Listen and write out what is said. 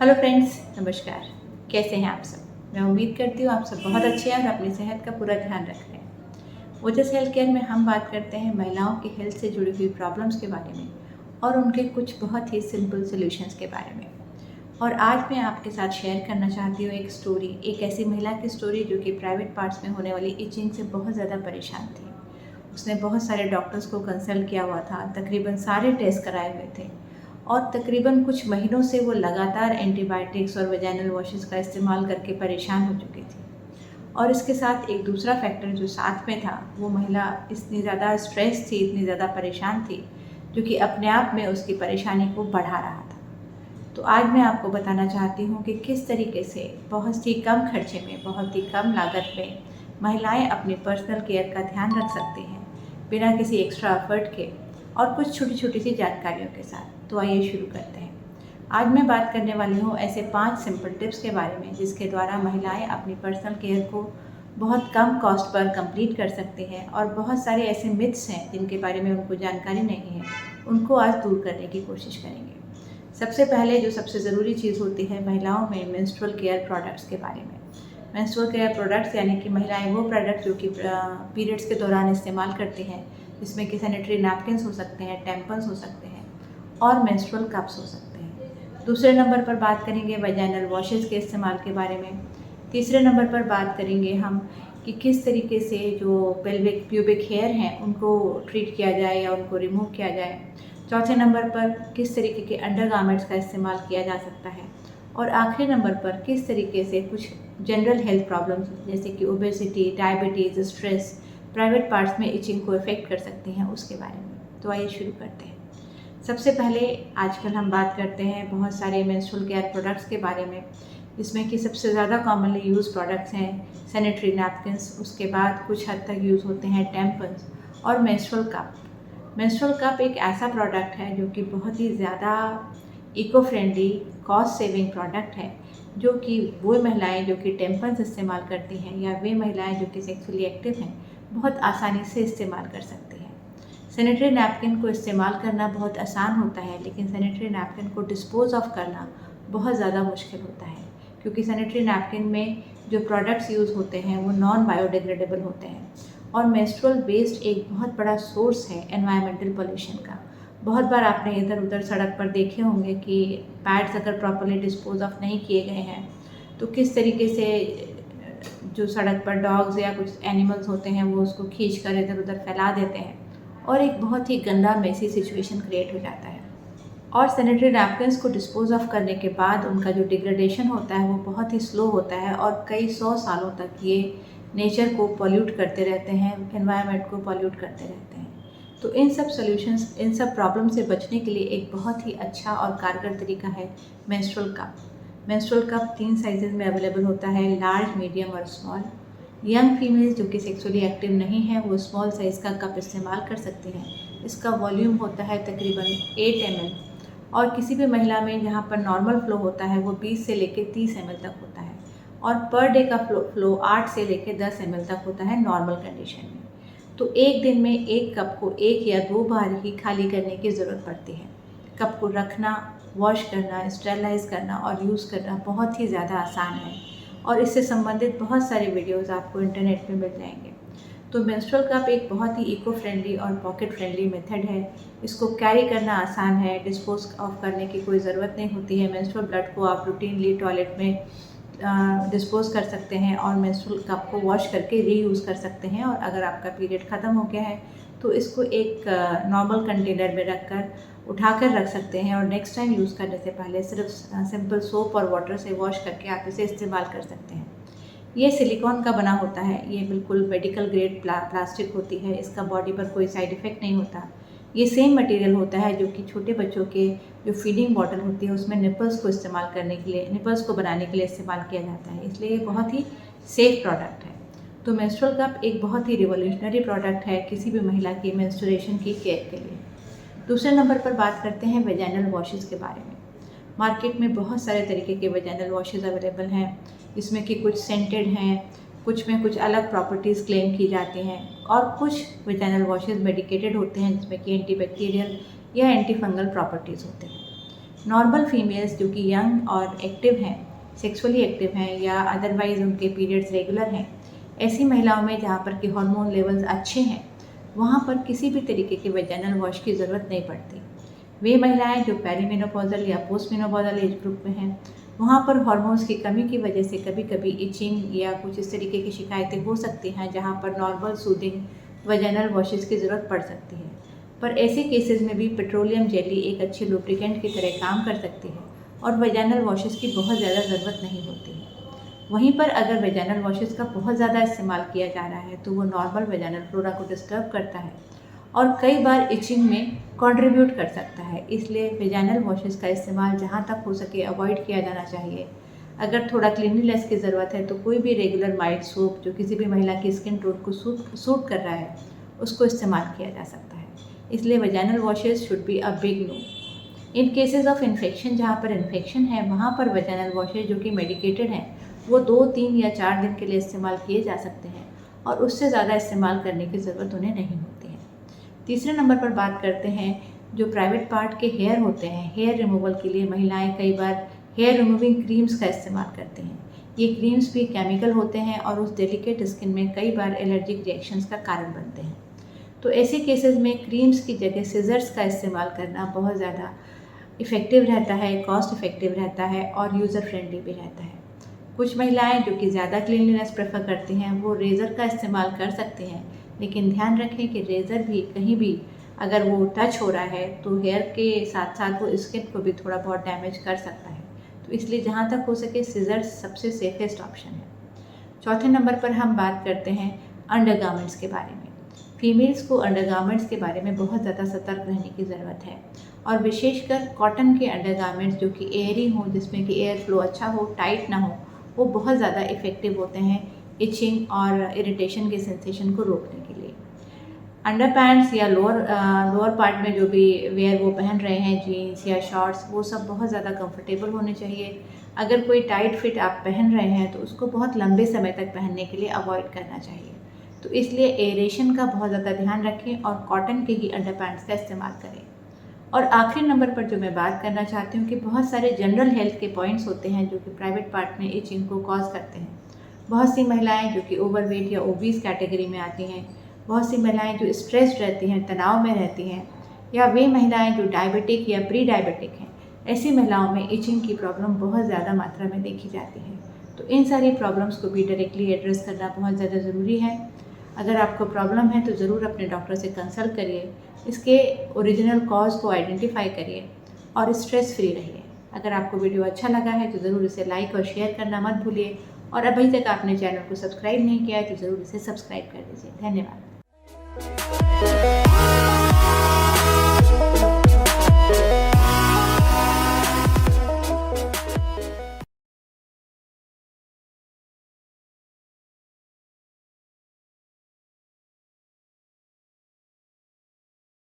Hello friends, नमस्कार। कैसे हैं आप सब? मैं उम्मीद करती हूँ आप सब बहुत अच्छे हैं और अपनी सेहत का पूरा ध्यान रख रहे हैं। ओजस हेल्थ केयर में हम बात करते हैं महिलाओं की हेल्थ से जुड़ी हुई प्रॉब्लम्स के बारे में और उनके कुछ बहुत ही सिंपल सॉल्यूशंस के बारे में। और आज मैं आपके साथ शेयर करना चाहती हूँ एक ऐसी महिला की स्टोरी जो कि प्राइवेट पार्ट्स में होने वाली इचिंग से बहुत ज़्यादा परेशान थी। उसने बहुत सारे डॉक्टर्स को कंसल्ट किया हुआ था, तकरीबन सारे टेस्ट कराए हुए थे और तकरीबन कुछ महीनों से वो लगातार एंटीबायोटिक्स और वेजाइनल वॉशेस का इस्तेमाल करके परेशान हो चुकी थी। और इसके साथ एक दूसरा फैक्टर जो साथ में था, वो महिला इतनी ज़्यादा स्ट्रेस थी, इतनी ज़्यादा परेशान थी, जो कि अपने आप में उसकी परेशानी को बढ़ा रहा था। तो आज मैं आपको बताना चाहती हूँ कि किस तरीके से बहुत ही कम खर्चे में, बहुत ही कम लागत में महिलाएं अपनी पर्सनल केयर का ध्यान रख सकती हैं बिना किसी एक्स्ट्रा एफर्ट के और कुछ छोटी छोटी सी जानकारियों के साथ। तो आइए शुरू करते हैं। आज मैं बात करने वाली हूँ ऐसे 5 सिंपल टिप्स के बारे में जिसके द्वारा महिलाएं अपनी पर्सनल केयर को बहुत कम कॉस्ट पर कंप्लीट कर सकती हैं और बहुत सारे ऐसे मिथ्स हैं जिनके बारे में उनको जानकारी नहीं है, उनको आज दूर करने की कोशिश करेंगे। सबसे पहले जो सबसे ज़रूरी चीज़ होती है महिलाओं में, मेंस्ट्रुअल केयर प्रोडक्ट्स के बारे में। मेंस्ट्रुअल केयर प्रोडक्ट्स यानी कि महिलाएं वो प्रोडक्ट जो कि पीरियड्स के दौरान इस्तेमाल करती हैं, जिसमें कि सैनिटरी नैपकिन्स हो सकते हैं, टेम्पन्स हो सकते हैं और मेंस्ट्रुअल कप्स हो सकते हैं। दूसरे नंबर पर बात करेंगे वैजाइनल वॉशेस के इस्तेमाल के बारे में। तीसरे नंबर पर बात करेंगे हम कि किस तरीके से जो पेल्विक प्यूबिक हेयर हैं उनको ट्रीट किया जाए या उनको रिमूव किया जाए। चौथे नंबर पर किस तरीके के अंडरगारमेंट्स का इस्तेमाल किया जा सकता है और आखिरी नंबर पर किस तरीके से कुछ जनरल हेल्थ प्रॉब्लम्स जैसे कि obesity, diabetes, stress private parts में इचिंग को इफ़ेक्ट कर सकती हैं उसके बारे में। तो आइए शुरू करते हैं। सबसे पहले आजकल हम बात करते हैं बहुत सारे मेंस्ट्रुअल केयर प्रोडक्ट्स के बारे में, जिसमें कि सबसे ज़्यादा कॉमनली यूज़ प्रोडक्ट्स हैं सैनिटरी नैपकिन्स, उसके बाद कुछ हद तक यूज़ होते हैं टेम्पन्स और मेंस्ट्रुअल कप। मेंस्ट्रुअल कप एक ऐसा प्रोडक्ट है जो कि बहुत ही ज़्यादा eco friendly, cost saving product है, जो कि वो महिलाएं जो कि टेम्पन्स इस्तेमाल करती हैं या वे महिलाएं जो कि सेक्सुअली एक्टिव हैं बहुत आसानी से इस्तेमाल कर सकती हैं। सैनिटरी नैपकिन को इस्तेमाल करना बहुत आसान होता है, लेकिन सैनिटरी नैपकिन को डिस्पोज ऑफ करना बहुत ज़्यादा मुश्किल होता है, क्योंकि सैनिटरी नैपकिन में जो प्रोडक्ट्स यूज़ होते हैं वो नॉन बायोडिग्रेडेबल होते हैं और मेंस्ट्रुअल वेस्ट एक बहुत बड़ा सोर्स है एनवायरमेंटल पोल्यूशन का। बहुत बार आपने इधर उधर सड़क पर देखे होंगे कि पैड्स अगर प्रॉपर्ली डिस्पोज ऑफ नहीं किए गए हैं तो किस तरीके से जो सड़क पर डॉग्स या कुछ एनिमल्स होते हैं वो उसको खींच कर इधर उधर फैला देते हैं और एक बहुत ही गंदा मेसी सिचुएशन क्रिएट हो जाता है। और सैनिटरी नैपकिन्स को डिस्पोज ऑफ करने के बाद उनका जो डिग्रेडेशन होता है वो बहुत ही स्लो होता है और कई 100 सालों तक ये नेचर को पॉल्यूट करते रहते हैं, एनवायरनमेंट को पॉल्यूट करते रहते हैं। तो इन सब सॉल्यूशंस, इन सब प्रॉब्लम से बचने के लिए एक बहुत ही अच्छा और कारगर तरीका है menstrual cup. Menstrual cup 3 sizes में अवेलेबल होता है, लार्ज, मीडियम और स्मॉल। यंग फीमेल्स जो कि सेक्सुअली एक्टिव नहीं है वो स्मॉल साइज़ का कप इस्तेमाल कर सकती हैं। इसका वॉल्यूम होता है तकरीबन 8 ml और किसी भी महिला में जहाँ पर नॉर्मल फ्लो होता है वो 20 से लेकर 30 ml तक होता है और पर डे का फ्लो 8 से लेकर 10 ml तक होता है नॉर्मल कंडीशन में। तो एक दिन में एक कप को 1 या 2 बार ही खाली करने की ज़रूरत पड़ती है। कप को रखना, वॉश करना, स्टेरलाइज करना और यूज़ करना बहुत ही ज़्यादा आसान है और इससे संबंधित बहुत सारे वीडियोस आपको इंटरनेट पे मिल जाएंगे। तो मेंस्ट्रुअल कप एक बहुत ही इको फ्रेंडली और पॉकेट फ्रेंडली मेथड है। इसको कैरी करना आसान है, डिस्पोज ऑफ करने की कोई ज़रूरत नहीं होती है। मेंस्ट्रुअल ब्लड को आप रूटीनली टॉयलेट में डिस्पोज कर सकते हैं और मेंस्ट्रुअल कप को वॉश करके रीयूज़ कर सकते हैं और अगर आपका पीरियड ख़त्म हो गया है तो इसको एक नॉर्मल कंटेनर में रखकर उठाकर रख सकते हैं और नेक्स्ट टाइम यूज़ करने से पहले सिर्फ सिंपल सोप और वाटर से वॉश करके आप इसे इस्तेमाल कर सकते हैं। ये सिलिकॉन का बना होता है, ये बिल्कुल मेडिकल ग्रेड प्लास्टिक होती है, इसका बॉडी पर कोई साइड इफ़ेक्ट नहीं होता। ये सेम मटेरियल होता है जो कि छोटे बच्चों के जो फीडिंग बॉटल होती है उसमें निपल्स को इस्तेमाल करने के लिए, निपल्स को बनाने के लिए इस्तेमाल किया जाता है, इसलिए ये बहुत ही सेफ प्रोडक्ट है। तो मेंस्ट्रुअल कप एक बहुत ही रिवोल्यूशनरी प्रोडक्ट है किसी भी महिला की मेंस्ट्रुएशन की केयर के लिए। दूसरे नंबर पर बात करते हैं वेजाइनल वॉशेस के बारे में। मार्केट में बहुत सारे तरीके के वेजाइनल वॉशेस अवेलेबल हैं, जिसमें कि कुछ सेंटेड हैं, कुछ में कुछ अलग प्रॉपर्टीज़ क्लेम की जाती हैं और कुछ वेजाइनल वॉशेस मेडिकेटेड होते हैं जिसमें कि एंटीबैक्टीरियल या एंटी फंगल प्रॉपर्टीज़ होते हैं। नॉर्मल फीमेल्स जो कि यंग और एक्टिव हैं, सेक्सुअली एक्टिव हैं या अदरवाइज़ उनके पीरियड्स रेगुलर हैं, ऐसी महिलाओं में जहाँ पर कि हार्मोन लेवल्स अच्छे हैं, वहाँ पर किसी भी तरीके के वेजाइनल वॉश की ज़रूरत नहीं पड़ती। वे महिलाएं जो पेरीमेनोपॉजल या पोस्टमेनोपॉजल एज ग्रुप में हैं, वहाँ पर हार्मोन्स की कमी की वजह से कभी कभी इचिंग या कुछ इस तरीके की शिकायतें हो सकती हैं, जहाँ पर नॉर्मल सूदिंग वेजाइनल वॉशेस की ज़रूरत पड़ सकती है। पर ऐसे केसेस में भी पेट्रोलियम जेली एक अच्छे लुब्रिकेंट की तरह काम कर सकती है और वेजाइनल वॉशेस की बहुत ज़्यादा ज़रूरत नहीं होती है। वहीं पर अगर वेजाइनल वॉशेस का बहुत ज़्यादा इस्तेमाल किया जा रहा है तो वो नॉर्मल वेजाइनल फ्लोरा को डिस्टर्ब करता है और कई बार इचिंग में कंट्रीब्यूट कर सकता है। इसलिए वेजाइनल वॉशेस का इस्तेमाल जहाँ तक हो सके अवॉइड किया जाना चाहिए। अगर थोड़ा क्लीनलीनेस की ज़रूरत है तो कोई भी रेगुलर माइल्ड सोप जो किसी भी महिला की स्किन टोन को सूट कर रहा है, उसको इस्तेमाल किया जा सकता है। इसलिए vaginal washes should be a big no. In cases of infection, जहाँ पर इन्फेक्शन है, वहाँ पर वेजाइनल वॉशेस जो कि मेडिकेटेड हैं, वो 2, 3 या 4 दिन के लिए इस्तेमाल किए जा सकते हैं और उससे ज़्यादा इस्तेमाल करने की ज़रूरत उन्हें नहीं होती है। तीसरे नंबर पर बात करते हैं जो प्राइवेट पार्ट के हेयर होते हैं। हेयर रिमूवल के लिए महिलाएं कई बार हेयर रिमूविंग क्रीम्स का इस्तेमाल करते हैं। ये क्रीम्स भी केमिकल होते हैं और उस डेलिकेट स्किन में कई बार एलर्जिक रिएक्शंस का कारण बनते हैं। तो ऐसे केसेस में क्रीम्स की जगह सिजर्स का इस्तेमाल करना बहुत ज़्यादा इफ़ेक्टिव रहता है, कॉस्ट इफ़ेक्टिव रहता है और यूज़र फ्रेंडली भी रहता है। कुछ महिलाएं जो कि ज़्यादा क्लीनलीनेस प्रेफर करती हैं, वो रेज़र का इस्तेमाल कर सकती हैं, लेकिन ध्यान रखें कि रेज़र भी कहीं भी अगर वो टच हो रहा है तो हेयर के साथ साथ वो स्किन को भी थोड़ा बहुत डैमेज कर सकता है। तो इसलिए जहाँ तक हो सके सिजर्स सबसे सेफेस्ट ऑप्शन है। चौथे नंबर पर हम बात करते हैं अंडरगारमेंट्स के बारे में। फीमेल्स को अंडरगारमेंट्स के बारे में बहुत ज़्यादा सतर्क रहने की ज़रूरत है और विशेषकर कॉटन के अंडरगारमेंट्स जो कि एयरी हों, जिसमें कि एयर फ्लो अच्छा हो, टाइट ना हो, वो बहुत ज़्यादा इफ़ेक्टिव होते हैं इचिंग और इरिटेशन के सेंसेशन को रोकने के लिए। अंडर पैंट्स या लोअर पार्ट में जो भी वेयर वो पहन रहे हैं, जीन्स या शॉर्ट्स, वो सब बहुत ज़्यादा कंफर्टेबल होने चाहिए। अगर कोई टाइट फिट आप पहन रहे हैं तो उसको बहुत लंबे समय तक पहनने के लिए अवॉइड करना चाहिए। तो इसलिए एयरेशन का बहुत ज़्यादा ध्यान रखें और कॉटन के ही अंडर पैंट्स का इस्तेमाल करें। और आखिरी नंबर पर जो मैं बात करना चाहती हूँ कि बहुत सारे जनरल हेल्थ के पॉइंट्स होते हैं जो कि प्राइवेट पार्ट में इचिंग को कॉज करते हैं। बहुत सी महिलाएं जो कि ओवरवेट या ओबीज कैटेगरी में आती हैं, बहुत सी महिलाएं जो स्ट्रेस्ड रहती हैं, तनाव में रहती हैं, या वे महिलाएं जो डायबिटिक या प्री डायबिटिक हैं, ऐसी महिलाओं में इचिंग की प्रॉब्लम बहुत ज़्यादा मात्रा में देखी जाती है। तो इन सारी प्रॉब्लम्स को भी डायरेक्टली एड्रेस करना बहुत ज़्यादा ज़रूरी है। अगर आपको प्रॉब्लम है तो ज़रूर अपने डॉक्टर से कंसल्ट करिए, इसके ओरिजिनल कॉज को आइडेंटिफाई करिए और स्ट्रेस फ्री रहिए। अगर आपको वीडियो अच्छा लगा है तो ज़रूर इसे लाइक और शेयर करना मत भूलिए और अभी तक आपने चैनल को सब्सक्राइब नहीं किया है तो ज़रूर इसे सब्सक्राइब कर दीजिए। धन्यवाद।